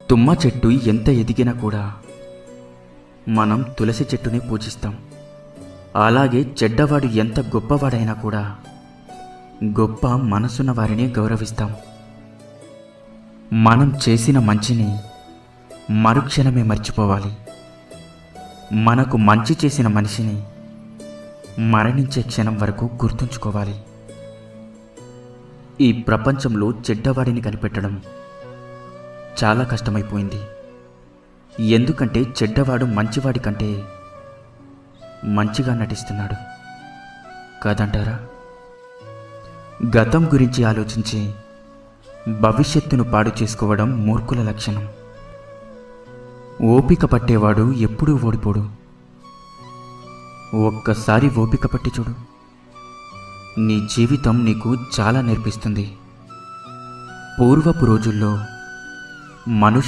తుమ్మ చెట్టు ఎంత ఎదిగినా కూడా మనం తులసి చెట్టుని పూజిస్తాం. అలాగే చెడ్డవాడు ఎంత గొప్పవాడైనా కూడా గొప్ప మనసున్న వారిని గౌరవిస్తాం. మనం చేసిన మంచిని మరుక్షణమే మర్చిపోవాలి. మనకు మంచి చేసిన మనిషిని మరణించే క్షణం వరకు గుర్తుంచుకోవాలి. ఈ ప్రపంచంలో చెడ్డవాడిని కనిపెట్టడం చాలా కష్టమైపోయింది. ఎందుకంటే చెడ్డవాడు మంచివాడి కంటే మంచిగా నటిస్తున్నాడు కాదంటారా? గతం గురించి ఆలోచించి భవిష్యత్తును పాడు చేసుకోవడం మూర్ఖుల లక్షణం. ఓపిక పట్టేవాడు ఎప్పుడూ ఓడిపోడు. ఒక్కసారి ఓపిక పట్టి చూడు, నీ జీవితం నీకు చాలా నేర్పిస్తుంది. పూర్వపు రోజుల్లో మనుషులు